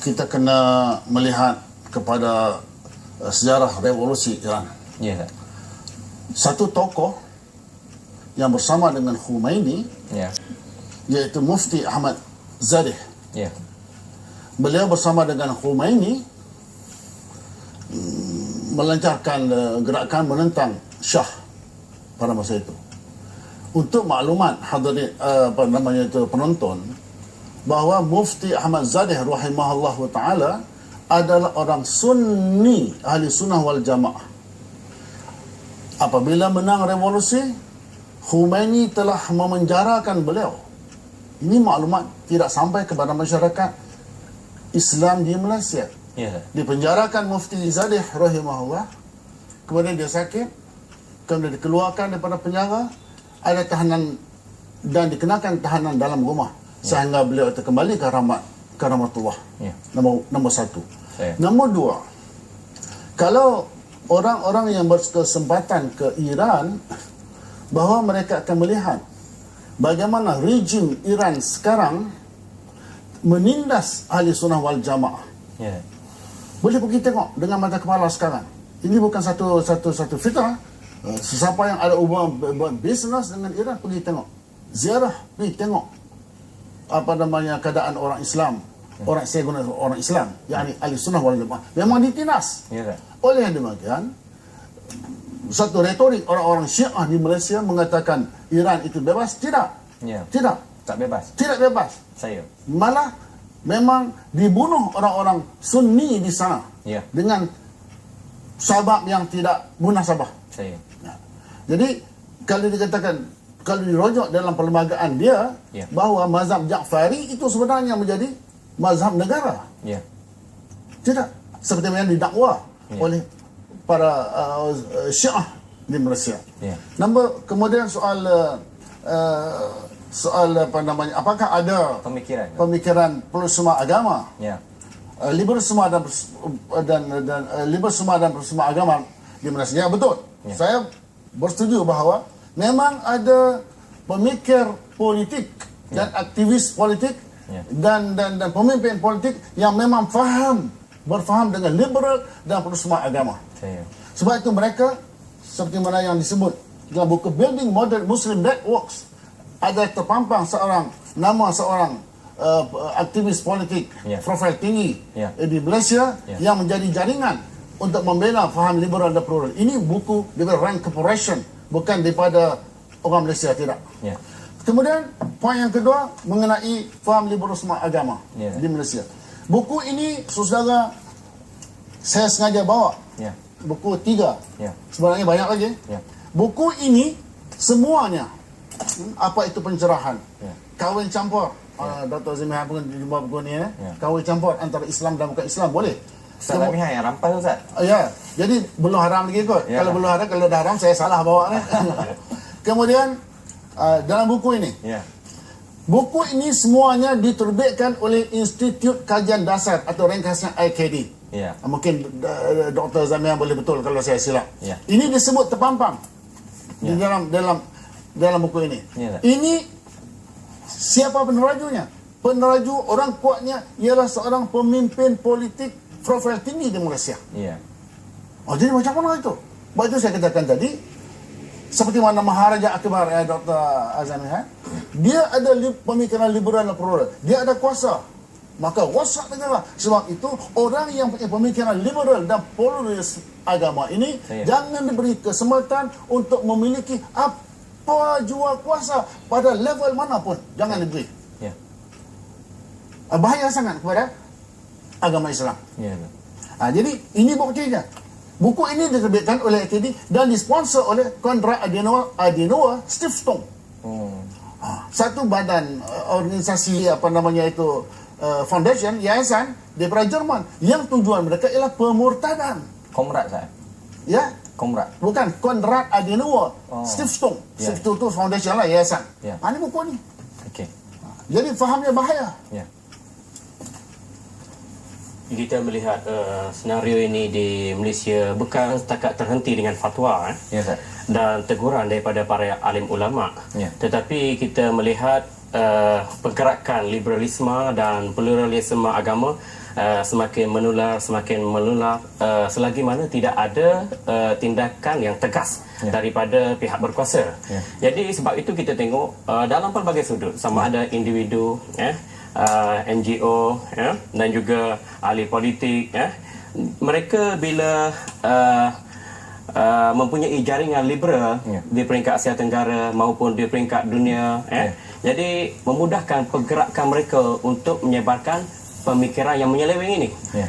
kita kena melihat kepada sejarah revolusi Iran. Ya, Ustaz. Satu tokoh yang bersama dengan Khomeini, Ya. iaitu Mufti Ahmad Zadeh. Ya. Beliau bersama dengan Khomeini melancarkan gerakan menentang Shah pada masa itu. Untuk maklumat hadirin penonton, bahawa Mufti Ahmad Zadeh rahimahullah taala adalah orang Sunni, ahli sunnah wal jamaah. Apabila menang revolusi, Khomeini telah memenjarakan beliau. Ini maklumat tidak sampai kepada masyarakat Islam di Malaysia. Ya, Ustaz. Dipenjarakan Mufti Zadeh rahimahullah, kemudian dia sakit, kemudian dikeluarkan daripada penjara, ada tahanan dan dikenakan tahanan dalam rumah, sehingga beliau itu kembali ke rahmatullah. Ya. Nombor satu. Ya. Nombor dua, kalau orang-orang yang berkesempatan ke Iran, bahawa mereka akan melihat bagaimana rejim Iran sekarang menindas ahli sunnah wal jamaah. Ya. Boleh pergi tengok dengan mata kepala sekarang. Ini bukan satu fitnah. Sesiapa yang ada hubungan buat bisnes dengan Iran, pergi tengok. Ziarah, pergi tengok keadaan orang Islam. Saya guna orang Islam, yakni ahli sunnah wal jamaah. Memang ditindas. Ya. Oleh demikian, satu retorik orang-orang Syiah di Malaysia mengatakan Iran itu bebas. Tidak. Ya. Tidak. Tak bebas. Tidak bebas. Saya. Malah memang dibunuh orang-orang Sunni di sana. Ya. Dengan sabab yang tidak munasabah. Saya. Jadi kalau dikatakan, kalau dirujuk dalam perlembagaan dia, Ya. bahawa mazhab Ja'fari itu sebenarnya menjadi mazhab negara. Ya. Tidak. Seperti yang didakwa oleh para Syiah di Malaysia. Ya. Kemudian soal apakah ada pemikiran pluralisme agama? Ya. Liberalisme dan pluralisme agama di Malaysia. Ya, betul. Ya. Saya bersetuju bahawa memang ada pemikir politik dan aktivis politik dan pemimpin politik yang memang berfaham dengan liberal dan pluralisme agama. Saya. Sebab itu mereka, seperti mana yang disebut dalam buku Building Modern Muslim Networks, ada terpampang nama seorang aktivis politik profil tinggi di Malaysia yang menjadi jaringan untuk membela faham liberal dan plural. Ini buku daripada Rand Corporation, bukan daripada orang Malaysia, tidak. Ya. Kemudian poin yang kedua mengenai faham liberalisme agama di Malaysia. Buku ini, saudara, saya sengaja bawa. Buku 3. Sebenarnya banyak lagi. Buku ini semuanya, apa itu pencerahan, kahwin campur. Dr. Zimihan pun jumpa buku ni. Kahwin campur antara Islam dan bukan Islam, boleh. Ustaz Zimihan yang rampas, Ustaz. Ya, jadi belum haram lagi kot. Kalau belum haram, kalau dah haram, saya salah bawa ni. Kemudian dalam buku ini, buku ini semuanya diterbitkan oleh Institut Kajian Dasar atau ringkasnya IKD. Mungkin Dr. Zamian boleh betul kalau saya silap. Ini disebut terpampang di dalam buku ini. Ini siapa penerajunya? Peneraju orang kuatnya ialah seorang pemimpin politik profil tinggi di Malaysia. Jadi macam mana itu? Sebab itu saya katakan tadi, seperti mana Maharaja Akbar Dr. Zamian, dia ada pemikiran liberal dan plural. Dia ada kuasa. Maka rosak negara. Sebab itu orang yang punya pemikiran liberal dan pluralis agama ini jangan diberi kesempatan untuk memiliki apa jua kuasa pada level manapun. Jangan diberi. Bahaya sangat kepada agama Islam. Jadi ini buktinya. Buku ini diterbitkan oleh AKD dan disponsor oleh Konrad Adenauer Stiftung. Satu badan organisasi foundation, yayasan daripada Jerman yang tujuan mereka ialah pemurtadan. Komrad, saya. Ya? Komrad. Bukan, Konrad Adenauer Stiftung. Stiftung itu foundation lah, yayasan. Ini buku ni. Jadi fahamnya bahaya. Kita melihat senario ini di Malaysia bukan setakat terhenti dengan fatwa dan teguran daripada para alim ulama, tetapi kita melihat pergerakan liberalisme dan pluralisme agama semakin menular selagi mana tidak ada tindakan yang tegas daripada pihak berkuasa. Jadi sebab itu kita tengok dalam pelbagai sudut, sama ada individu, NGO, dan juga ahli politik, mereka bila mempunyai jaringan liberal di peringkat Asia Tenggara maupun di peringkat dunia, jadi memudahkan pergerakan mereka untuk menyebarkan pemikiran yang menyeleweng ini.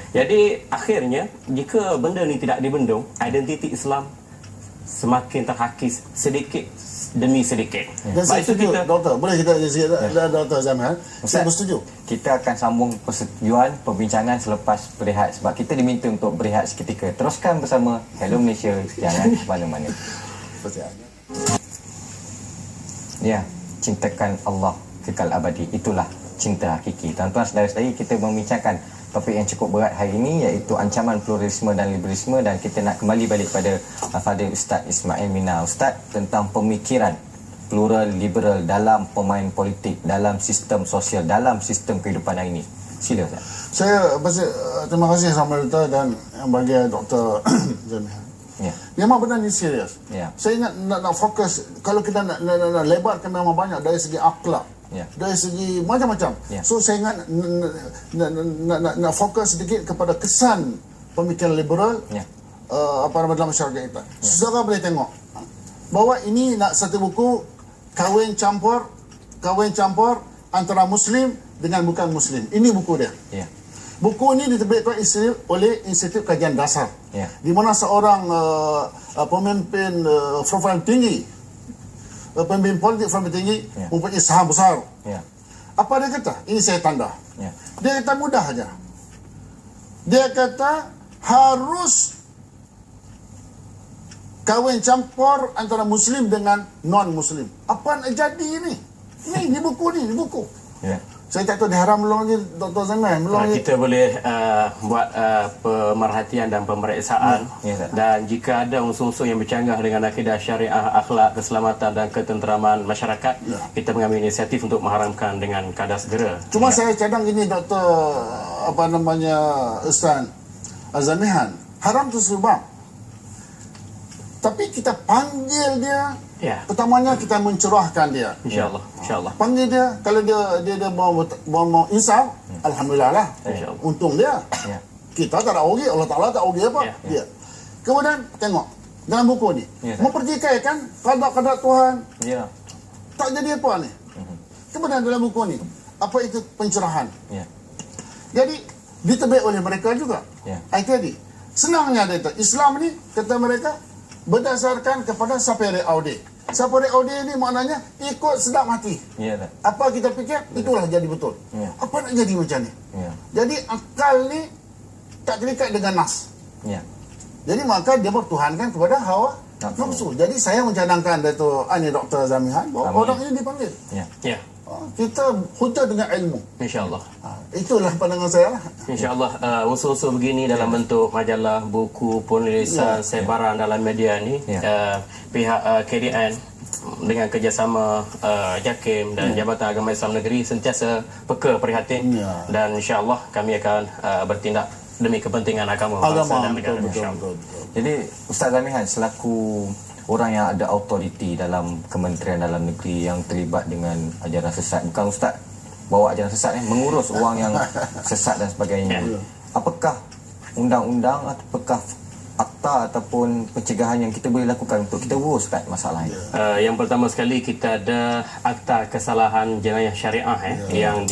Jadi akhirnya jika benda ni tidak dibendung, identiti Islam semakin terhakis sedikit demi sedikit. Dan saya setuju, Doktor. Boleh kita Dr. Zamihan? Saya bersetuju. Kita akan sambung persetujuan perbincangan selepas berehat, sebab kita diminta untuk berehat seketika. Teruskan bersama Hello Malaysia, jangan ke mana-mana. Ya, cintakan Allah kekal abadi, itulah cinta hakiki. Tuan-tuan saudara-saudari, kita membincangkan topik yang cukup berat hari ini, iaitu ancaman pluralisme dan liberalisme, dan kita nak kembali balik pada Fadil Ustaz Ismail Mina. Ustaz, tentang pemikiran plural liberal dalam pemain politik, dalam sistem sosial, dalam sistem kehidupan hari ini. Sila Ustaz. Saya terima kasih sama Dr. dan yang bagi Dr. Zamihan. Memang benar ni serius. Saya ingat nak fokus, kalau kita nak lebarkan memang banyak dari segi akhlak, dari segi macam-macam. So saya ingat nak fokus sedikit kepada kesan pemikiran liberal dalam masyarakat kita. Saudara boleh tengok bahawa ini nak satu buku kawin campur antara Muslim dengan bukan Muslim. Ini buku dia. Buku ini diterbitkan oleh Institut Kajian Dasar, di mana seorang pemimpin profil tinggi, pemimpin politik profil tinggi, mempunyai saham besar. Apa dia kata? Ini saya tanda. Dia kata mudah saja. Dia kata harus kahwin campur antara Muslim dengan non-Muslim. Apa nak jadi ini? Ini buku ni, buku. Saya tak tahu diharam belum lagi, Dr. Zamihan. Kita boleh buat pemerhatian dan pemeriksaan, dan jika ada unsur-unsur yang bercanggah dengan akidah syariah, akhlak, keselamatan dan ketenteraman masyarakat, kita mengambil inisiatif untuk mengharamkan dengan kadar segera. Cuma saya cadang ini, Dr. Ustaz Zamihan, haram tu sebab, tapi kita panggil dia. Pertamanya kita mencerahkan dia. InsyaAllah. Panggil dia, kalau dia mau insaf, alhamdulillah lah. Untung dia. Kita tak ada rugi, Allah Ta'ala tak rugi apa. Dia. Kemudian tengok dalam buku ni, mempertikaikan kadar-kadar Tuhan. Tak jadi apa ni. Kemudian dalam buku ni, apa itu pencerahan. Jadi diterbit oleh mereka juga. Itu tadi. Senangnya dia kata, Islam ni kata mereka berdasarkan kepada sapere aude. Sapere aude ini maknanya ikut sedap mati. Apa kita fikir, itulah jadi betul. Apa nak jadi macam ni? Jadi akal ni tak terikat dengan nas. Jadi maka dia bertuhankan kepada hawa nafsu. Jadi saya mencadangkan Dr. Zamihan bahawa orang ini dipanggil. Kita hujah dengan ilmu. InsyaAllah. Itulah pandangan saya. InsyaAllah usul-usul begini dalam bentuk majalah, buku, penulisan, sebaran dalam media ni, pihak KDN dengan kerjasama JAKIM dan Jabatan Agama Islam Negeri sentiasa peka prihatin, dan insyaAllah kami akan bertindak demi kepentingan agama bangsa dan negara. Betul. Jadi Ustaz Zamihan, selaku orang yang ada autoriti dalam Kementerian Dalam Negeri yang terlibat dengan ajaran sesat, bukan Ustaz bawa ajaran sesat mengurus orang yang sesat dan sebagainya, apakah undang-undang apakah akta ataupun pencegahan yang kita boleh lakukan untuk kita uruskan masalah ini? Yang pertama sekali, kita ada akta kesalahan jenayah syariah yang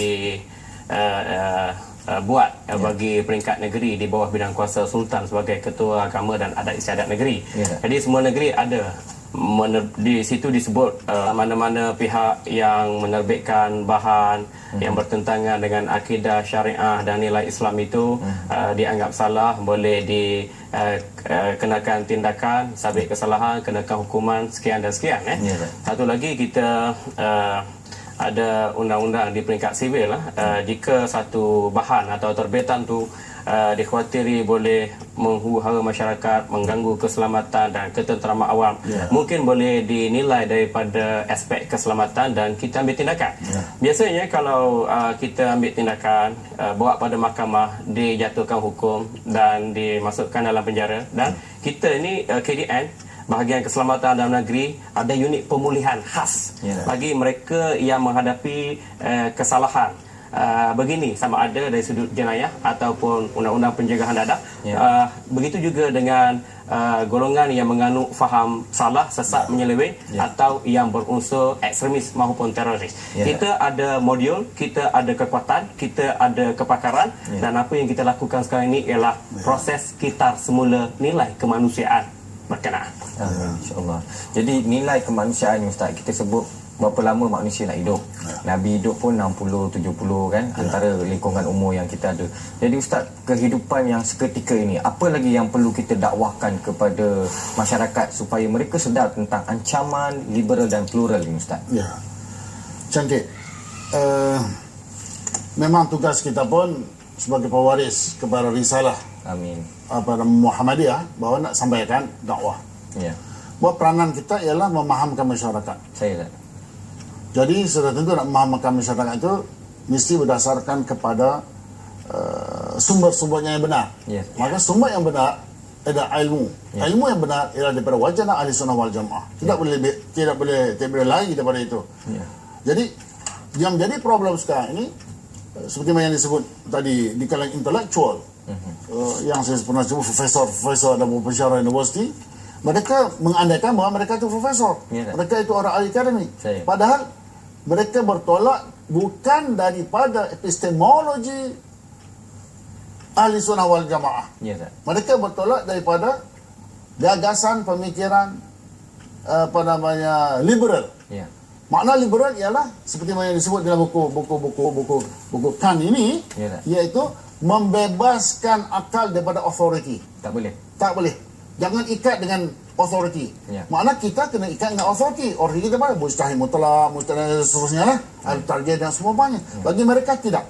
buat bagi peringkat negeri di bawah bidang kuasa Sultan sebagai ketua agama dan adat istiadat negeri. Jadi semua negeri ada di situ disebut mana-mana pihak yang menerbitkan bahan yang bertentangan dengan akidah syariah dan nilai Islam itu dianggap salah, boleh dikenakan tindakan, sabit kesalahan, kenakan hukuman sekian dan sekian. Satu lagi, kita ada undang-undang di peringkat sivil jika satu bahan atau terbitan tu dikhawatiri boleh menghuru-hara masyarakat, mengganggu keselamatan dan ketenteraman awam, mungkin boleh dinilai daripada aspek keselamatan dan kita ambil tindakan. Biasanya kalau kita ambil tindakan, bawa pada mahkamah, dijatuhkan hukum dan dimasukkan dalam penjara, dan kita ni KDN, bahagian keselamatan dalam negeri, ada unit pemulihan khas bagi mereka yang menghadapi kesalahan begini, sama ada dari sudut jenayah ataupun undang-undang pencegahan dadah. Begitu juga dengan golongan yang menganut faham salah, sesat, menyeleweng atau yang berunsur ekstremis maupun teroris. Kita ada modul, kita ada kekuatan, kita ada kepakaran, dan apa yang kita lakukan sekarang ini ialah proses kitar semula nilai kemanusiaan berkenaan. InsyaAllah. Jadi nilai kemanusiaan ni Ustaz, kita sebut berapa lama manusia nak hidup. Nabi hidup pun 60-70 kan, antara lingkungan umur yang kita ada. Jadi Ustaz, kehidupan yang seketika ini, apa lagi yang perlu kita dakwahkan kepada masyarakat supaya mereka sedar tentang ancaman liberal dan plural ini Ustaz? Ya, cantik. Memang tugas kita pun sebagai pewaris kepada risalah pada Muhammadiyah, bahawa nak sampaikan dakwah. Bahawa peranan kita ialah memahamkan masyarakat. Jadi sudah tentu nak memahamkan masyarakat itu mesti berdasarkan kepada sumber-sumbernya yang benar. Maka sumber yang benar adalah ilmu. Ilmu yang benar ialah daripada wajana ahli sunnah wal jamaah. Tidak boleh lari daripada itu. Jadi yang menjadi problem sekarang ini, seperti yang disebut tadi di kalangan intelektual, yang saya pernah sebut profesor dan pensyarah universiti, mereka mengandaikan bahawa mereka itu profesor, mereka itu orang ahli akademik. Padahal mereka bertolak bukan daripada epistemologi ahli sunnah wal jamaah. Mereka bertolak daripada gagasan pemikiran liberal. Makna liberal ialah seperti yang disebut dalam buku Kant ini, iaitu membebaskan akal daripada authority. Tak boleh. Jangan ikat dengan authority. Makna kita kena ikat dengan authority. Authority kita apa? Mustahil mutlak, mustahil seterusnya lah, al-tarjih dan semuanya. Bagi mereka tidak.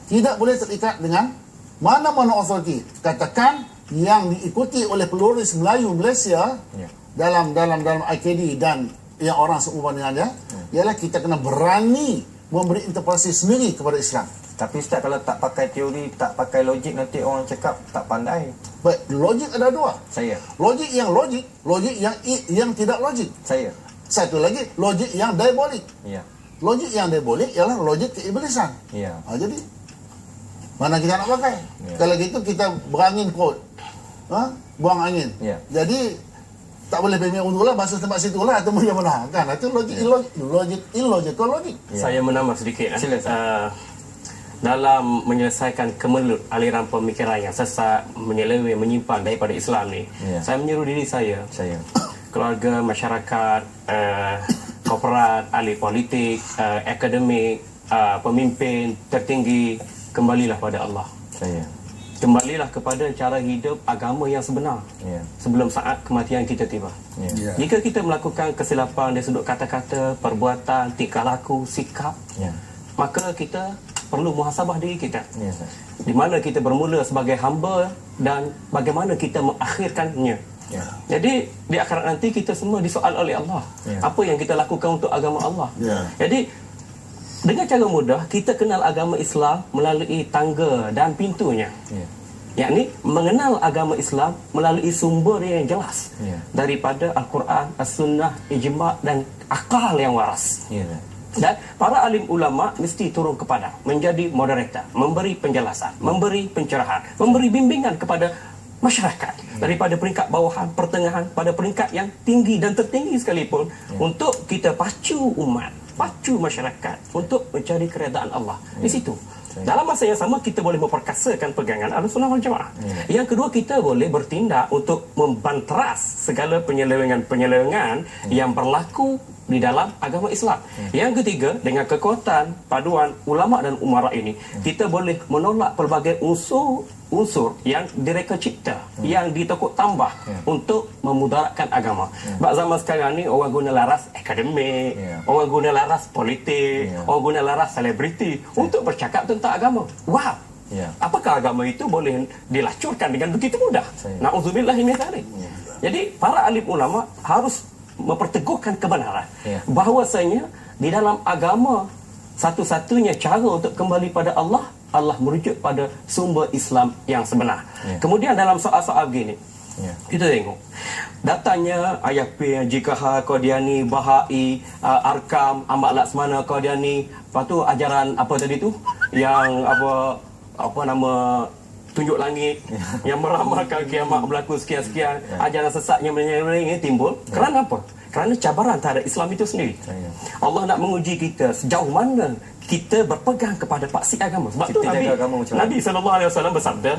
Tidak boleh terikat dengan mana-mana authority. Katakan yang diikuti oleh peluris Melayu Malaysia dalam IKD dan yang orang seumpama dengan dia, ialah kita kena berani memberi interpretasi sendiri kepada Islam. Tapi Ustaz, kalau tak pakai teori, tak pakai logik, nanti orang cakap tak pandai. Baik, logik ada dua. Logik yang tidak logik. Satu lagi, logik yang diabolik. Logik yang diabolik ialah logik keiblisan. Jadi mana kita nak pakai? Kalau gitu kita berangin kot. Buang angin. Jadi tak boleh pergi untuklah bahasa tempat situ lah atau macam mana kan? Itu logik illogical logik. Saya menambah sedikit. Dalam menyelesaikan kemelut aliran pemikiran yang sesat, menyeleweng, menyimpan daripada Islam ni, saya menyeru diri saya, keluarga, masyarakat, korporat, ahli politik, akademik, pemimpin tertinggi, kembalilah pada Allah. Kembalilah kepada cara hidup agama yang sebenar sebelum saat kematian kita tiba. Jika kita melakukan kesilapan dari sudut kata-kata, perbuatan, tingkah laku, sikap, maka kita perlu muhasabah diri kita. Di mana kita bermula sebagai hamba dan bagaimana kita mengakhirkannya. Jadi di akhirat nanti kita semua disoal oleh Allah. Apa yang kita lakukan untuk agama Allah. Jadi dengan cara mudah kita kenal agama Islam melalui tangga dan pintunya. Yakni mengenal agama Islam melalui sumber yang jelas daripada Al-Quran, As-Sunnah, Ijma' dan akal yang waras. Dan para alim ulama mesti turun ke padang, menjadi moderator, memberi penjelasan, memberi pencerahan, memberi bimbingan kepada masyarakat daripada peringkat bawahan, pertengahan, pada peringkat yang tinggi dan tertinggi sekalipun, untuk kita pacu umat, pacu masyarakat untuk mencari keredaan Allah. Di situ dalam masa yang sama kita boleh memperkasakan pegangan Ahlussunnah wal Jamaah. Yang kedua, kita boleh bertindak untuk membanteras segala penyelewengan yang berlaku di dalam agama Islam. Yang ketiga, dengan kekuatan paduan ulama dan umara ini, kita boleh menolak pelbagai unsur yang direka cipta, yang ditokok tambah untuk memudaratkan agama. Sebab zaman sekarang ni orang guna laras akademik, orang guna laras politik, orang guna laras selebriti untuk bercakap tentang agama. Wow, Apakah agama itu boleh dilacurkan dengan begitu mudah? Na'udzubillah min dzalik. Jadi para alim ulama harus memperteguhkan kebenaran bahwasanya di dalam agama satu-satunya cara untuk kembali pada Allah merujuk pada sumber Islam yang sebenar. Kemudian dalam soal-soal begini, kita tengok datanya ayah P, JKH, Qadiani, Bahai, Arkam, Ahmad Laksmana, Qadiani, lepas tu ajaran apa tadi tu yang apa nama tunjuk langit yang meramalkan kiamat berlaku sekian-sekian, ajaran sesatnya ini timbul. Kerana apa? Kerana cabaran terhadap Islam itu sendiri. Allah nak menguji kita sejauh mana kita berpegang kepada paksi agama. Sebab tu Nabi SAW bersabda,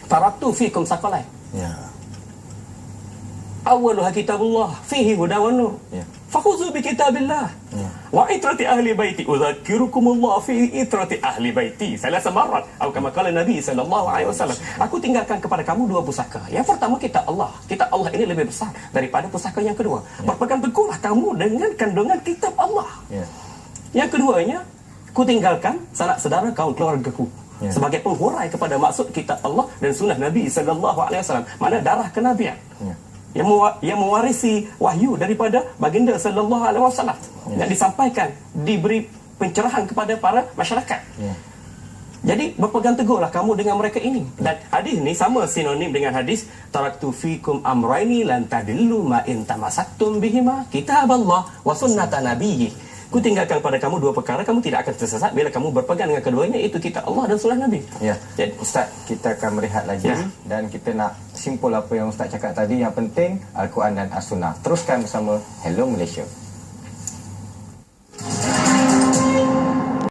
"Taraktu fikum saqalain." Awwaluha kitabullah fihi hudan wa nur. Fakhuzu bi kitabillah. Wa itrati ahli baiti udzakirukumullah fi itrati ahli baiti. Salasa marrat atau kama qala Nabi sallallahu alaihi wasallam. Aku tinggalkan kepada kamu dua pusaka. Yang pertama kitab Allah. Kitab Allah ini lebih besar daripada pusaka yang kedua. Berpegang teguhlah kamu dengan kandungan kitab Allah. Yang keduanya, ku tinggalkan sanak saudara kaum keluargaku. Sebagai penghurai kepada maksud kitab Allah dan sunnah Nabi sallallahu alaihi wasallam. Mana darah kenabian. Yang mewarisi wahyu daripada baginda sallallahu alaihi wasallam yang disampaikan, diberi pencerahan kepada para masyarakat. Jadi berpegang teguhlah kamu dengan mereka ini. Dan hadis ni sama sinonim dengan hadis taraktu fikum amraini lan tadillu ma in tamassaktum bihima kitaballah wa sunnata nabiyyi. Ku tinggalkan pada kamu dua perkara, kamu tidak akan tersesat bila kamu berpegang dengan keduanya, iaitu kitab Allah dan sunnah Nabi. Jadi Ustaz, kita akan berehat lagi dan kita nak simpul apa yang Ustaz cakap tadi. Yang penting Al-Quran dan As-Sunnah. Teruskan bersama Hello Malaysia.